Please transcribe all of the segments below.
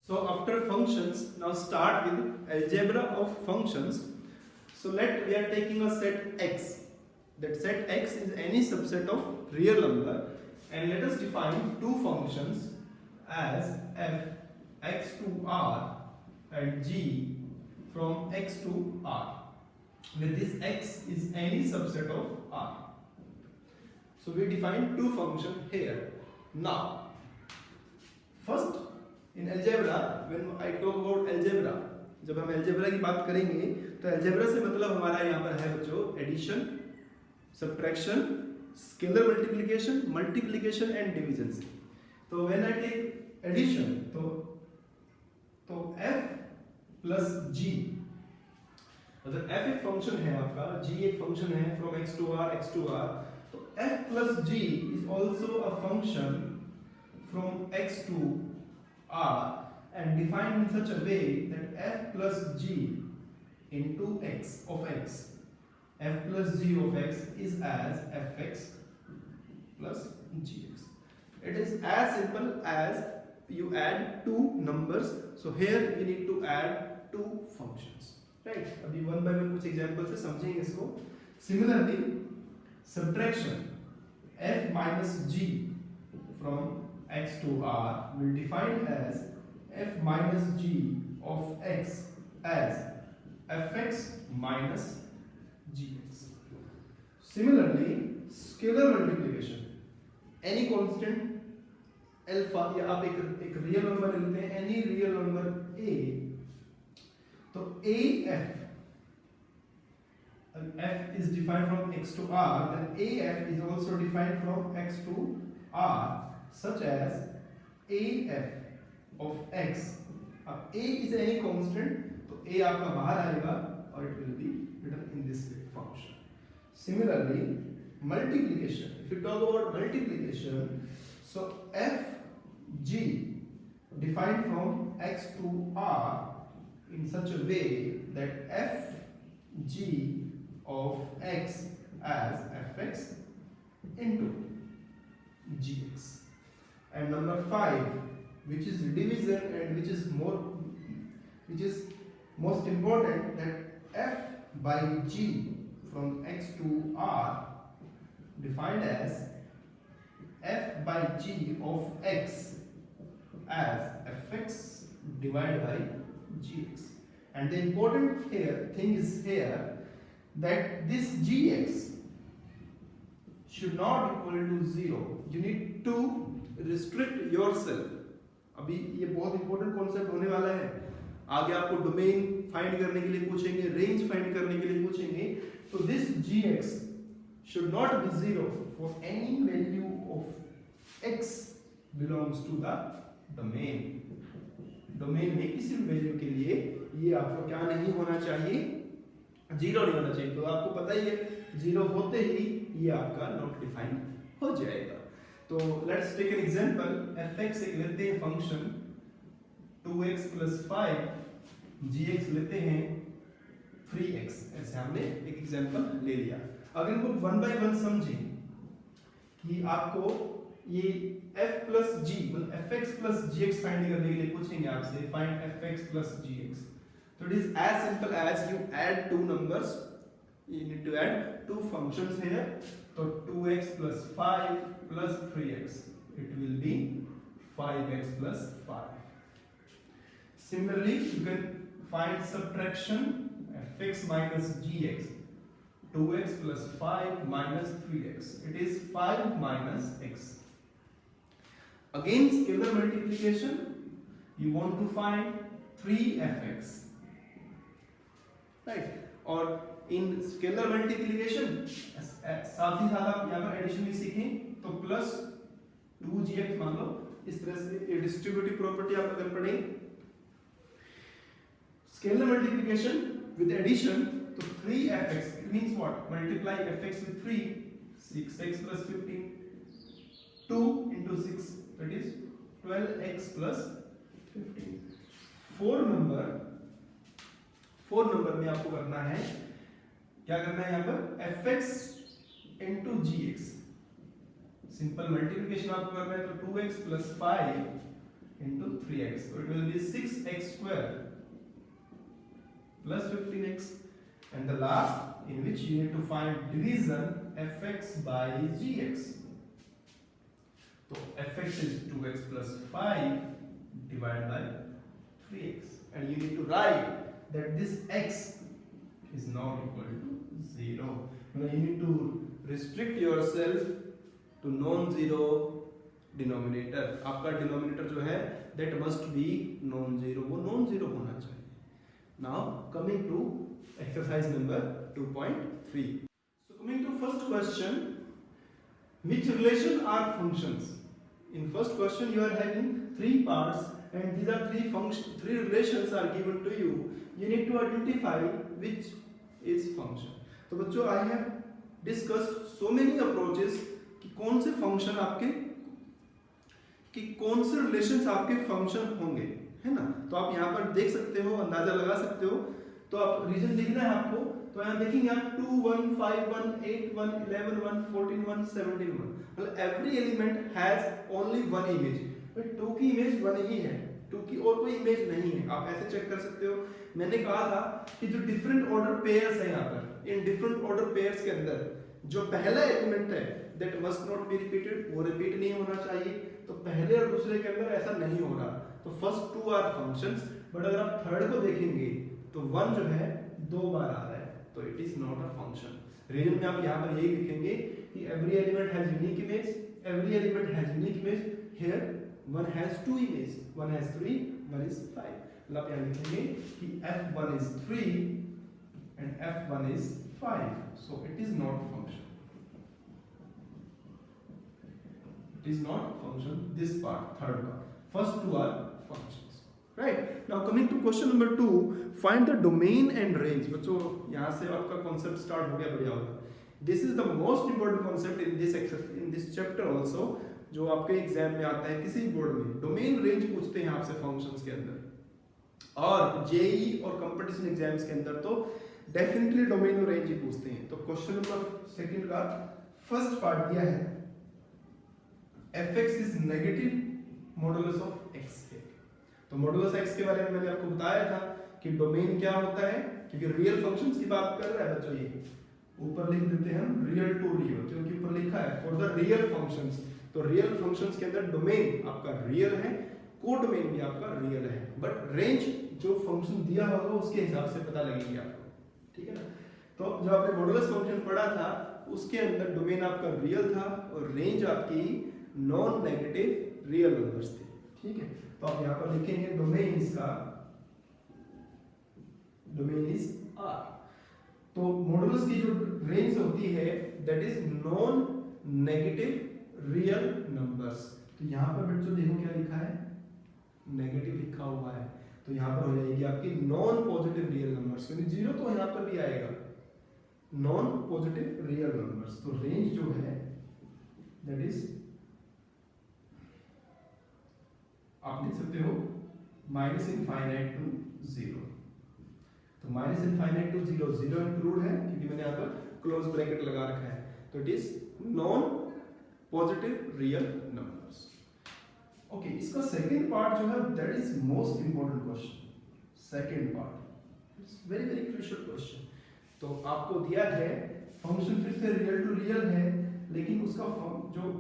So after functions, now start with algebra of functions. So we are taking a set X. That set X is any subset of real number, and let us define two functions as f x to r and g from x to r, where this x is any subset of r. So we define two functions here. Now, first in algebra, when I talk about algebra, जब हम algebra की बात करेंगे तो algebra से मतलब हमारा यहाँ पर है बच्चों addition, subtraction, scalar multiplication, multiplication and division से. तो व्हेन आई टेक एडिशन तो f प्लस g, मतलब f एक फंक्शन है आपका, g एक फंक्शन है फ्रॉम x टू r, तो f plus g is also a function from x to r and defined in such a way that f plus g into x of x, f plus g of x is as fx plus gx. It is as simple as you add two numbers. So here we need to add two functions, right? अभी one by one कुछ examples से समझेंगे इसको. Similarly, subtraction f minus g from x to r will define as f minus g of x as fx minus gx. Similarly, scalar multiplication, any constant alpha, या आप एक real number लेते हैं, any real number a, तो f is defined from x to r, then af is also defined from x to r, such as af of x. अब a is any constant, तो a आपका बाहर आएगा और it will be written in this way function. Similarly, multiplication. If you talk about multiplication, so f g defined from x to r in such a way that f g of x as fx into gx. And number 5, which is division and which is most important, that f by g from x to r defined as f by g of x as fx divided by gx. And the important thing is here that this gx should not equal to 0. You need to restrict yourself. अभी ये बहुत important concept होने वाला है. आगे आपको domain find करने के लिए पूछेंगे, रेंज फाइंड करने के लिए पूछेंगे. तो this gx should not be 0 for any value of x belongs to the domain. Domain में किसी भी वैल्यू के लिए ये आपको क्या नहीं होना चाहिए, 0 नहीं होना चाहिए. तो आपको पता ही है 0 होते ही ये आपका नॉट डिफाइन हो जाएगा. तो let's take an example. fx एक लेते हैं फंक्शन 2x plus 5, gx लेते हैं 3x. ऐसे हमने एक एग्जांपल ले लिया. अगर इनको वन बाय वन समझें कि आपको ये f plus g मतलब fx plus gx फाइंड करने के लिए पूछेंगे आपसे, find fx plus gx. So it is as simple as you add two numbers. You need to add two functions here. So 2x plus 5 plus 3x. It will be 5x plus 5. Similarly, you can find subtraction fx minus gx. 2x plus 5 minus 3x. It is 5 minus x. Again, scalar multiplication. You want to find 3fx. Right? Or in scalar multiplication, साथ ही साथ आप यहाँ पर addition भी सीखें. तो plus 2gx मान लो, इस तरह से डिस्ट्रीब्यूटिव प्रॉपर्टी आप अगर पढ़ें. स्केलर मल्टीप्लिकेशन विद एडिशन, तो 3fx means what? Multiply fx with 3, 6x plus 15, 2 into 6, that is 12x plus 15. 4 number में आपको करना है, क्या करना है यहाँ पर, fx into gx. Simple multiplication आपको करना है, तो 2x plus 5 into 3x. So it will be 6x square plus 15x. And the last, in which you need to find division, fx by gx. So fx is 2x plus 5 divided by 3x. And you need to write that this x is not equal to 0. You need to restrict yourself to non-zero denominator. आपका denominator जो है that must be non-zero, वो non-zero होना चाहिए. Now coming to exercise number 2.3. So coming to first question, which relation are functions? In first question you are having three parts and these are three relations are given to you. You need to identify which is function. तो बच्चों I have discussed so many approaches कि कौन से function आपके कि कौन से relations आपके फंक्शन होंगे, है ना. तो आप यहाँ पर देख सकते हो, अंदाजा लगा सकते हो. तो आप रीजन देखना है आपको. तो यहाँ देखेंगे आप 2 1 5 1 8 1 11 1 14 1 17 1. मतलब every element has only one image. But 2 की इमेज 1 ही है, 2 की और कोई इमेज नहीं है. आप ऐसे चेक कर सकते हो. मैंने कहा था कि जो डिफरेंट ऑर्डर पेयर्स है यहाँ पर, इन डिफरेंट ऑर्डर पेयर्स के अंदर जो पहला एलिमेंट है that must not be repeated, वो रिपीट नहीं होना चाहिए. तो पहले और दूसरे के अंदर ऐसा नहीं हो रहा. तो फर्स्ट 2 आर फंक्शंस. बट अगर आप थर्ड को देखेंगे तो 1 जो है 2 बार आ रहा है, तो it is not a function. Reason में आप यहाँ पर यही लिखेंगे कि every element has unique image, every element has unique image. Here 1 has 2 image, 1 has 3, 1 is 5. मतलब आप यहाँ लिखेंगे कि f1 is 3 and f1 is 5. So it is not function. It is not function. This part, third part. First 2 are functions. Right? Now coming to question number 2, find the domain and range. बच्चों यहाँ से आपका concept start हो गया, बढ़िया होगा. This is the most important concept in this chapter also, जो आपके एग्जाम में आता है किसी बोर्ड में. डोमेन रेंज पूछते हैं आपसे फंक्शंस के अंदर, और जेई और कंपटीशन एग्जाम्स के अंदर तो डेफिनेटली डोमेन और रेंज ही पूछते हैं. तो क्वेश्चन नंबर सेकंड का फर्स्ट पार्ट दिया है fx is negative modulus of x है. तो मॉडुलस x के बारे में मैंने आपको बताया था कि डोमेन क्या होता है, क्योंकि रियल फंक्शंस की बात कर रहा है बच्चों. ये ऊपर लिख देते हैं हम रियल टू रियल, क्योंकि ऊपर लिखा है फॉर द रियल फंक्शंस. तो रियल फंक्शंस के अंदर डोमेन आपका रियल है, कोडोमेन भी आपका रियल है. बट रेंज जो फंक्शन दिया होगा उसके हिसाब से पता लगेगी आपको, ठीक है ना. तो जो आपने मॉडुलस फंक्शन पढ़ा था उसके अंदर डोमेन आपका रियल था और रेंज आपकी नॉन नेगेटिव रियल नंबर्स थे, ठीक है. तो आप यहाँ पर लिखेंगे डोमेन इसका, डोमेन इज R. तो मॉडुलस की जो रेंज होती है that is non negative real numbers. तो यहाँ पर बच्चों देखो क्या लिखा है, नेगेटिव लिखा हुआ है. तो यहाँ पर हो जाएगी आपकी नॉन पॉजिटिव रियल नंबर्स, क्योंकि जीरो तो यहाँ पर भी आएगा. Non positive real numbers. तो रेंज जो है दैट इज आप लिख सकते हो माइनस इनफाइनाइट टू 0. तो माइनस इनफाइनाइट टू 0, 0 इंक्लूड है क्योंकि मैंने यहाँ पर क्लोज ब्रैकेट लगा रखा है. तो it is non positive real numbers. Okay, इसका सेकंड पार्ट जो है that is most important question. Second part it's very very crucial question. तो आपको दिया है फंक्शन फिर से रियल टू रियल है, लेकिन उसका जो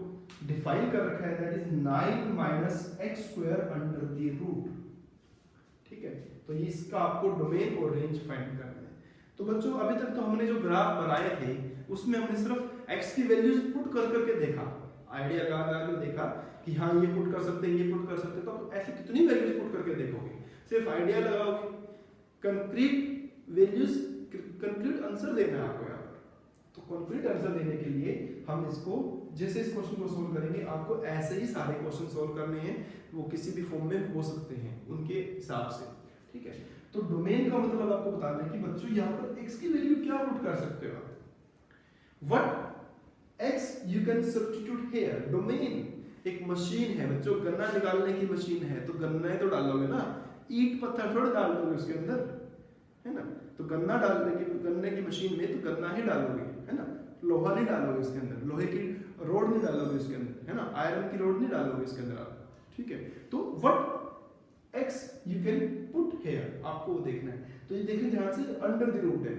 डिफाइन कर रखा है that is 9 minus x square under the root, ठीक है. तो ये इसका आपको डोमेन और रेंज फाइंड करना है. तो बच्चों अभी तक तो हमने जो ग्राफ बनाए थे उसमें हमने सिर्फ x की वैल्यूज पुट कर करके देखा, आइडिया लगा कर देखा कि हाँ ये पुट कर सकते हैं, ये पुट कर सकते हैं. तो ऐसी कितनी वैल्यूज पुट करके देखोगे, सिर्फ आइडिया लगाओगे. कंक्रीट वैल्यूज, कंक्रीट आंसर देना है आपको यहाँ पर. तो कंक्रीट आंसर देने के लिए हम इसको जैसे इस क्वेश्चन को सोल्व करेंगे, आपको ऐसे ही सारे क्वेश्चन सोल्व करने हैं. वो किसी भी फॉर्म में हो सकते हैं उनके हिसाब से, ठीक है. तो डोमेन का मतलब आपको बताना है कि बच्चों यहाँ पर x की वैल्यू क्या पुट कर सकते हो आप. What x you can substitute here. Domain एक मशीन है बच्चों, गन्ना निकालने की मशीन है. तो गन्ना तो डालोगे ना, ईंट पत्थर थोड़ा डाल दोगे उसके अंदर, है ना. तो गन्ना गन्ने की मशीन में तो गन्ना ही डालोगे, है ना. लोहा नहीं डालोगे उसके अंदर, लोहे की रोड नहीं डालोगे उसके अंदर, है ना. आयरन की रोड नहीं डालोगे इसके अंदर आप, ठीक है. तो what you can put here, आपको वो देखना है। तो ये देखिए ध्यान से, अंडर द रूट है,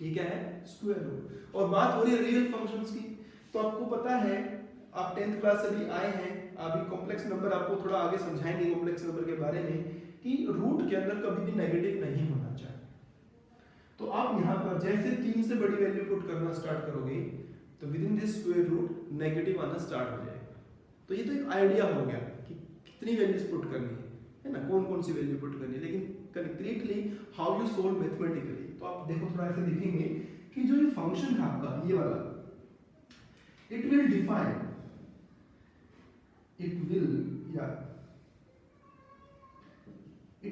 ये क्या है, स्क्वायर रूट। और बात हो रही है रियल फंक्शंस की, तो आपको पता है, आप 10th क्लास से भी आए हैं, अभी कॉम्प्लेक्स नंबर आपको थोड़ा आगे समझाएंगे कॉम्प्लेक्स नंबर के बारे में, कि रूट के अंदर कभी भी नेगेटिव नहीं होना चाहिए। तो आप यहाँ पर जैसे 3 से बड़ी वैल्यू पुट करना स्टार्ट करोगे, तो within this square root negative आना स्टार्ट हो जाएगा। तो ये तो एक आइडिया हो गया कि कितनी वैल्यूज पुट करनी है ना, कौन कौन सी वैल्यू पुट करनी है। लेकिन concretely how you solve mathematically, तो आप देखो थोड़ा ऐसे देखेंगे कि जो ये फंक्शन है आपका, ये वाला, it will define, it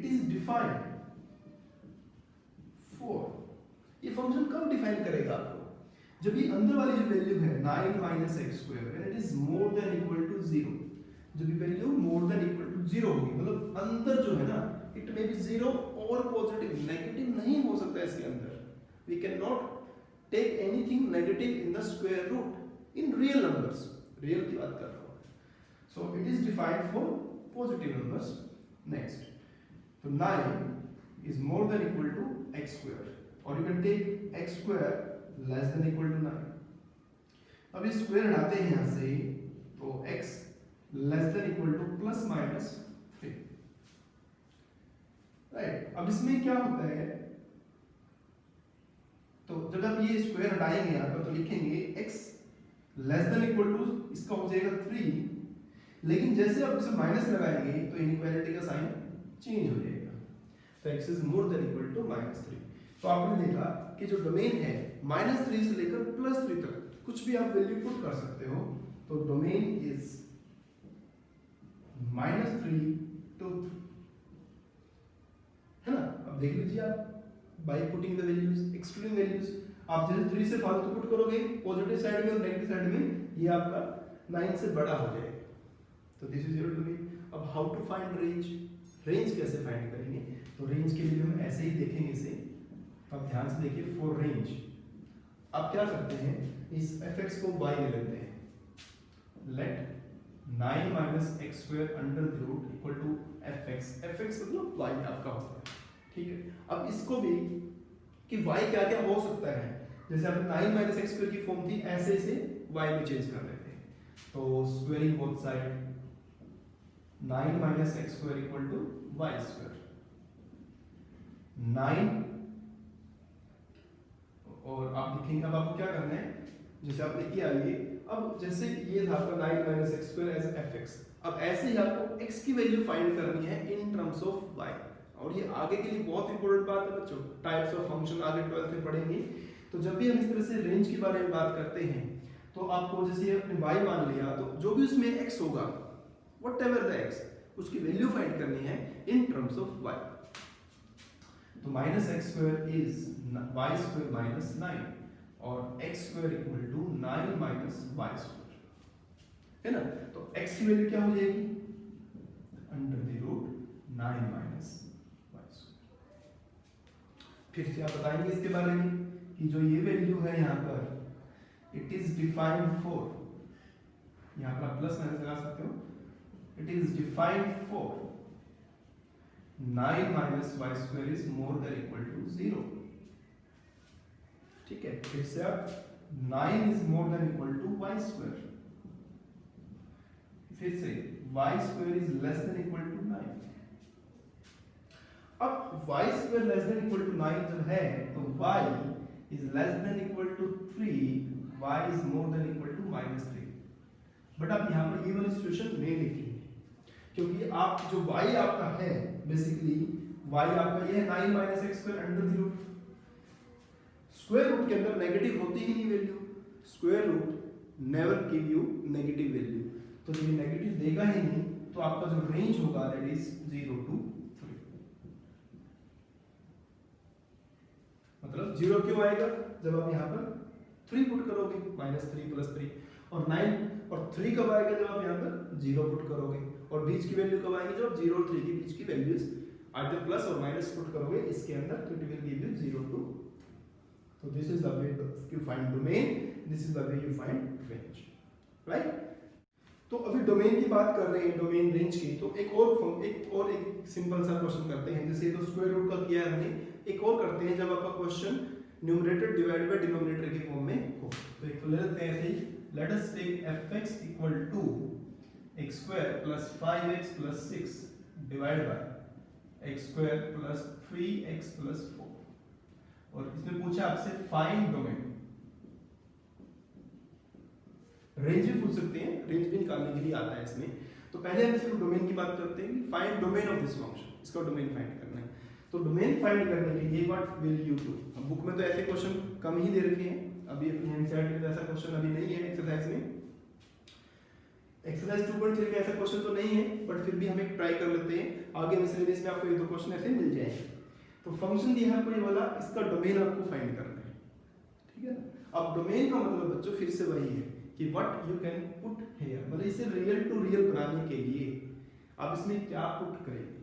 is defined for, ये फंक्शन कब डिफाइन करेगा आपको, जब ये अंदर वाली जो वैल्यू है 9 minus x square, when it is more than equal to 0, जब ये value more than equal to 0 होगी, मतलब अंदर जो है ना, इट मे बी 0 और पॉजिटिव, नेगेटिव नहीं हो सकता इसके अंदर, we can not take anything negative in the square root in real numbers, real की बात कर रहा हूँ। So it is defined for positive numbers. Next, so 9 is more than equal to x square, or you can take x square less than equal to 9. अब ये square हटाते हैं यहाँ से, तो x less than equal to plus minus 3, right? अब इसमें क्या होता है, तो जब आप ये स्क्वायर हटाएंगे यहाँ पर, तो लिखेंगे x less than equal to, इसका हो जाएगा 3, लेकिन जैसे आप इसे माइनस लगाएंगे तो इनइक्वालिटी का साइन चेंज हो जाएगा, तो x is more than equal to -3। तो आपने देखा कि जो डोमेन है -3 से लेकर +3 तक कुछ भी आप वैल्यू पुट कर सकते हो, तो डोमेन इज -3 to 3, है ना। अब देख लीजिए आप, by putting the values, excluding values, आप जैसे 3 से फालतू पुट करोगे पॉजिटिव साइड में और नेगेटिव साइड में, ये आपका 9 से बड़ा हो जाएगा। तो दिस इज योर डोमेन। अब how to find range, range कैसे फाइंड करेंगे, तो रेंज के लिए हम ऐसे ही देखेंगे इसे। अब ध्यान से देखिए, फॉर रेंज आप क्या करते हैं, इस fx को y ले लेते हैं, let 9 minus x square under the root equal to fx, fx मतलब y आपका होता है, ठीक है। अब इसको भी कि y क्या क्या हो सकता है, जैसे आपने 9 माइनस एक्स स्क्वायर की फॉर्म थी, ऐसे इसे y में चेंज कर लेते हैं, तो squaring both side 9 minus x square equal to y square, 9, और आप लिखेंगे, अब आपको क्या करना है, जैसे आपने किया ये, अब जैसे ये था आपका 9 minus x square as fx, अब ऐसे ही आपको x की वैल्यू फाइंड करनी है इन टर्म्स ऑफ y। और ये आगे के लिए बहुत इंपॉर्टेंट बात है बच्चों, टाइप्स ऑफ फंक्शन आगे 12th में पढ़ेंगे। तो जब भी हम इस तरह से रेंज के बारे में बात करते हैं, तो आपको जैसे अपने y मान लिया, तो जो भी उसमें x होगा, व्हाटएवर द x, उसकी वैल्यू फाइंड करनी है इन टर्म्स ऑफ y। तो minus x square is y square minus 9, और x square equal to 9 minus y square, है ना। तो x की वैल्यू क्या हो जाएगी, under the root 9 minus y square. फिर से आप बताएंगे इसके बारे में कि जो ये वैल्यू है यहाँ पर, इट इज डिफाइंड फॉर, यहाँ पर आप प्लस माइनस लगा सकते हो, it is defined for 9 minus y square is more than equal to 0, ठीक है। फिर से आप 9 is more than equal to y square, फिर से y square is less than equal to 9। अब y square less than equal to 9 जब है, तो y is less than equal to 3, y is more than equal to -3। But आप यहाँ पर ये वाली सिचुएशन नहीं लिखी, क्योंकि आप जो y आपका है, बेसिकली y आपका ये है 9 minus x square under the root, square root के अंदर नेगेटिव होती ही नहीं value, square root never give you negative value, तो ये नेगेटिव देगा ही नहीं, तो आपका जो रेंज होगा दैट इज 0 to 3। मतलब 0 क्यों आएगा, जब आप यहाँ पर 3 पुट करोगे, -3 + 3, और 9 और 3 कब आएगा, जब आप यहाँ पर 0 पुट करोगे, और बीच की वैल्यू कब आएगी, जब 0 और 3 के बीच की वैल्यूज आइदर प्लस और माइनस पुट करोगे इसके अंदर, तो it will give you 0 to। So this is the way you find domain, this is the way you find range, right? तो अभी डोमेन की बात कर रहे हैं, डोमेन रेंज की, तो एक और सिंपल सा क्वेश्चन करते हैं, जैसे तो स्क्वायर रूट का किया है हमने, एक और करते हैं जब आपका question numerator divide by denominator के फॉर्म में हो। तो एक ले लेते हैं ऐसे ही, let us take fx equal to x square plus 5x plus 6 divide by x square plus 3x plus 4, और इसमें पूछा आपसे फाइंड डोमेन। रेंज भी पूछ सकते हैं, रेंज भी निकालने के लिए आता है इसमें। तो पहले हम सिर्फ डोमेन की बात करते हैं कि find domain of this function, इसका डोमेन फाइंड करना है। तो डोमेन फाइंड करने के लिए व्हाट विल यू डू। अब बुक में तो ऐसे क्वेश्चन कम ही दे रखे हैं, अभी अपनी एनसीईआरटी में ऐसा क्वेश्चन अभी नहीं है एक्सरसाइज में, एक्सरसाइज 2.3 में ऐसा क्वेश्चन तो नहीं है, बट फिर भी हम एक ट्राई कर लेते हैं, आगे में सिलेबस में आपको एक दो क्वेश्चन ऐसे मिल जाएंगे। तो फंक्शन दिया है आपको ये वाला, इसका डोमेन आपको फाइंड करना है, ठीक है ना। अब डोमेन का मतलब बच्चों फिर से वही है कि what you can put here, मतलब इसे रियल टू रियल बनाने के लिए आप इसमें क्या पुट करेंगे।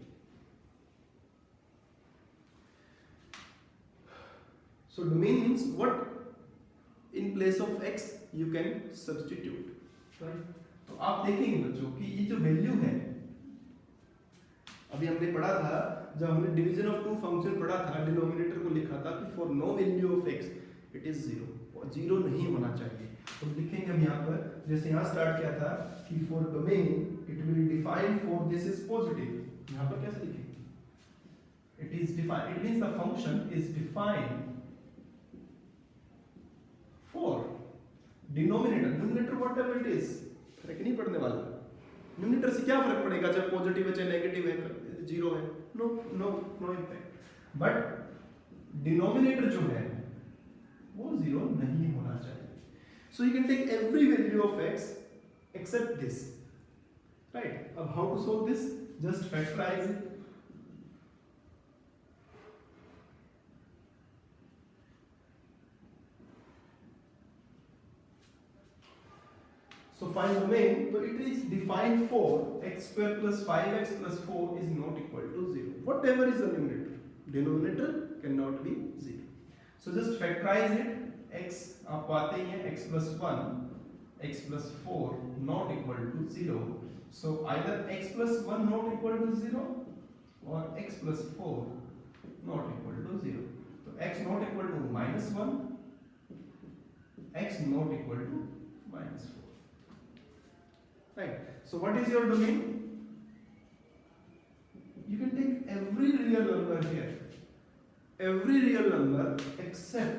So domain means what in place of x you can substitute, right. तो आप देखेंगे बच्चों कि ये जो वैल्यू है, अभी हमने पढ़ा था जब हमने डिवीजन ऑफ टू फंक्शन पढ़ा था, डिनोमिनेटर को लिखा था कि for no value of x it is 0, और 0 नहीं होना चाहिए। तो लिखेंगे हम यहाँ पर, जैसे यहाँ स्टार्ट किया था कि for domain it will define for this is positive, यहाँ पर कैसे लिखेंगे, it is define, it means the function is defined for denominator, denominator whatever it is, फर्क नहीं पड़ने वाला। न्यूमरेटर से क्या फर्क पड़ेगा, चाहे पॉजिटिव है चाहे नेगेटिव है, 0 है, no no no impact. But denominator जो है वो 0 नहीं होना चाहिए। So you can take every value of x except this, right. अब how to solve this, just factorise it. So find domain, so it is defined for x square plus 5x plus 4 is not equal to 0. Whatever is the numerator, denominator cannot be 0. So just factorize it. x आपको आते ही है, x plus 1, x plus 4 not equal to 0. So either x plus 1 not equal to 0 or x plus 4 not equal to 0. So x not equal to minus 1, x not equal to minus 4. Right. So what is your domain? You can take every real number here, every real number except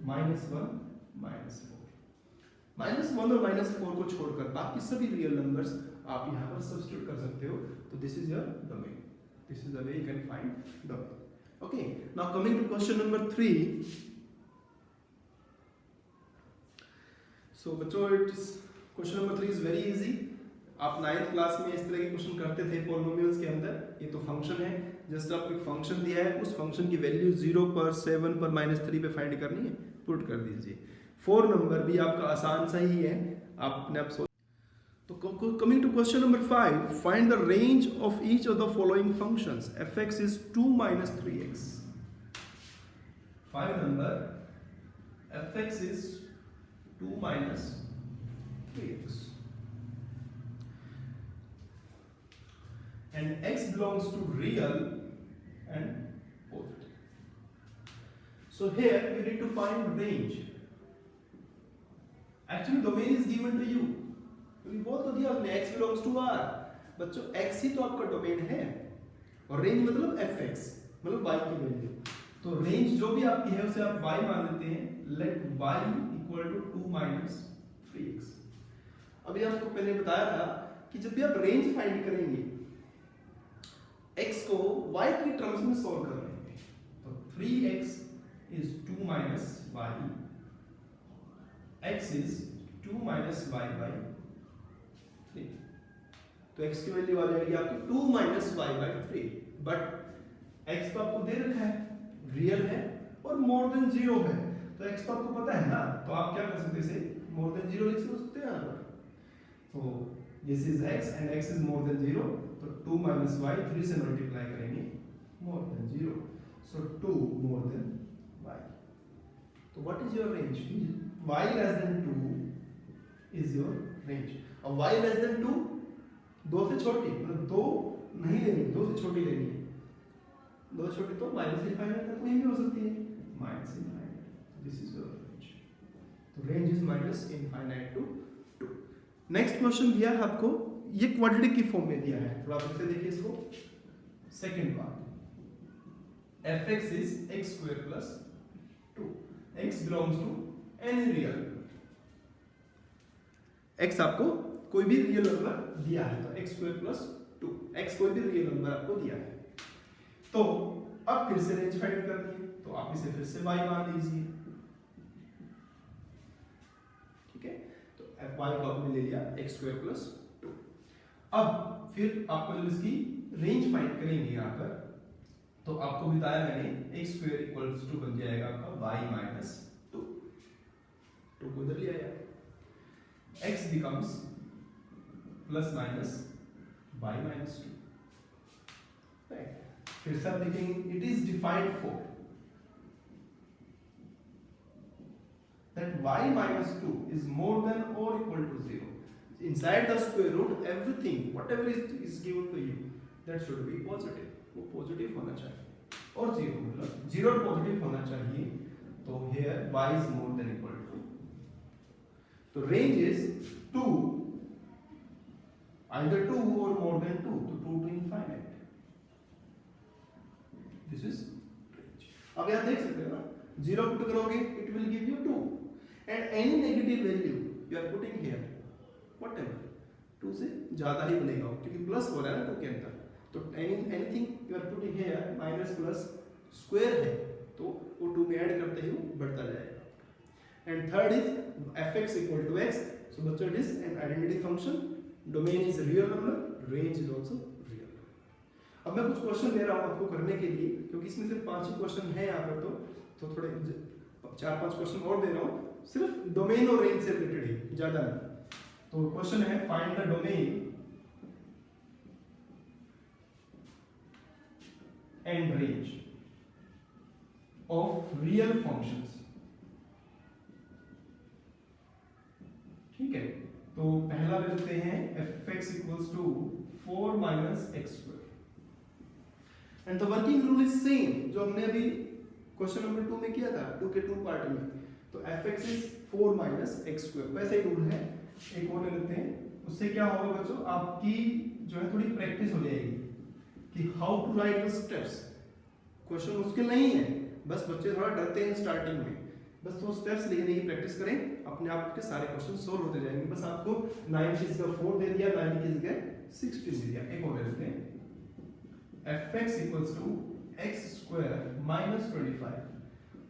minus 1, minus 4. minus 1 और minus 4 को छोड़कर बाकी सभी real numbers आप यहाँ पर substitute कर सकते हो। तो this is your domain. This is the way you can find domain. Okay. Now coming to question number 3. So बच्चों, it's question number 3 is very easy. आप 9th क्लास में इस तरह के क्वेश्चन करते थे पॉलिनोमियल्स के अंदर। ये तो फंक्शन है, जस्ट आपको एक फंक्शन दिया है, उस फंक्शन की वैल्यू 0 पर 7 पर -3 पे फाइंड करनी है, पुट कर दीजिए। 4 नंबर भी आपका आसान सा ही है, आप अपने आप सोच। तो coming to question number 5, find the range of each of the following functions fx is 2 - 3x। 5 number fx is 2 - 3x and x belongs to real and positive. So here we need to find range. Actually domain is given to you, क्योंकि बोल तो दिया हमने x belongs to R। बच्चों x ही तो आपका domain है, और रेंज मतलब fx मतलब y की वैल्यू। तो रेंज जो भी आपकी है उसे आप y मान लेते हैं, let y equal to 2 - 3x। अभी आपको पहले बताया था कि जब भी आप रेंज फाइंड करेंगे x को y की टर्म्स में सॉल्व कर लेंगे। तो 3x is 2 - y, x is 2 - y by 3। तो x की वैल्यू आ जाएगी आपकी 2 - y by 3। बट x तो आपको दे रखा है, रियल है और मोर देन 0 है, तो x तो आपको पता है ना, तो आप क्या कर सकते हैं, इसे मोर देन 0 लिख सकते हैं यहाँ पर। तो this is x and x is more than 0, तो 2 - y 3 से मल्टीप्लाई करेंगे, more than 0, so 2 more than y। तो what is your range? y less than 2 is your range। और y less than 2 2 से छोटी, मतलब 2 नहीं लेनी, 2 से छोटी लेनी है। 2 छोटी तो माइनस इनफाइनाइट तक कहीं भी हो सकती है, minus infinite. This is your range. तो range is minus infinite to 2। Next question दिया है आपको, ये क्वाड्रेटिक की फॉर्म में दिया है, थोड़ा फिर से देखिए इसको। Second part, fx is x square plus 2, x belongs to any real, x आपको कोई भी रियल नंबर दिया है, तो x square plus 2, x कोई भी रियल नंबर आपको दिया है। तो अब फिर से रेंज फाइंड करनी है, तो आप इसे फिर से y मान लीजिए, ठीक है। तो y को आपने ले लिया x square plus 2। अब फिर आपको जब इसकी रेंज फाइंड करेंगे यहाँ पर, तो आपको बताया मैंने x square equals to बन जाएगा आपका y minus 2, 2 को इधर ले आया, x becomes plus minus y minus 2, right? फिर से आप देखेंगे, it is defined for that y minus 2 is more than or equal to 0. Inside the square root, everything, whatever is given to you, that should be positive. वो positive होना चाहिए, और 0 मतलब 0 positive होना चाहिए, तो here y is more than equal to, तो range is 2, either 2 or more than 2, तो 2 to infinite, this is range। अब यहाँ देख सकते हो ना, 0 पुट करोगे it will give you 2, and any negative value you are putting here, whatever, 2 से ज्यादा ही बनेगा, क्योंकि प्लस हो रहा है ना 2 के अंदर, तो anything you are putting here minus plus square है, तो वो 2 में ऐड करते ही बढ़ता जाएगा। And third is fx equal to x, so बच्चों it is an identity function, domain is real number, range is also real number. अब मैं कुछ क्वेश्चन दे रहा हूं आपको करने के लिए, क्योंकि इसमें सिर्फ 5 ही क्वेश्चन है यहाँ पर, तो थोड़े 4-5 क्वेश्चन और दे रहा हूँ, सिर्फ डोमेन और रेंज से रिलेटेड ही, ज्यादा नहीं। तो क्वेश्चन है, find the domain and range of real functions, ठीक है। तो पहला लेते हैं fx equals to 4 minus x square, and the working rule is same जो हमने अभी क्वेश्चन नंबर 2 में किया था, 2 के 2 पार्ट में। तो fx is 4 minus x square, वैसे ही रूल है। एक और ले लेते हैं, उससे क्या होगा बच्चों, आपकी जो है थोड़ी प्रैक्टिस हो जाएगी कि how to write the steps. Question मुश्किल नहीं है, बस बच्चे थोड़ा डरते हैं स्टार्टिंग में, बस वो स्टेप्स लिखने की प्रैक्टिस करें, अपने आप के सारे क्वेश्चन सोल्व होते जाएंगे। बस आपको 9 की जगह 4 दे दिया, 9 की जगह 16 दे दिया। एक और ले लेते हैं, fx equals to x square minus 25,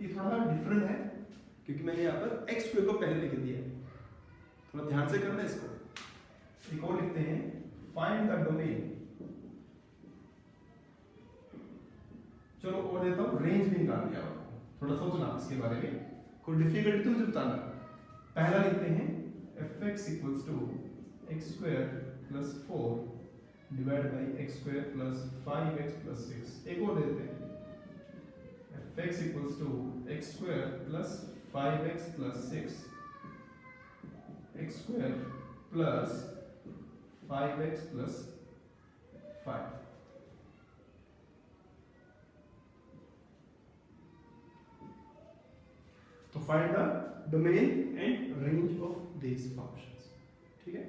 ये थोड़ा डिफरेंट है क्योंकि मैंने यहाँ पर x square को पहले लिख दिया, थोड़ा ध्यान से करना इसको। एक और लिखते हैं, फाइंड द डोमेन, चलो और देता हूँ, रेंज भी निकाल दिया आपको, थोड़ा सोचना इसके बारे में, कोई डिफिकल्टी तो मुझे बताना। पहला लिखते हैं fx equals to x square plus 4 divided by x square plus 5x plus 6। एक और देते हैं, fx equals to x square plus 5x plus 6 x square plus 5x plus 5। तो find the domain and range of these functions, ठीक है।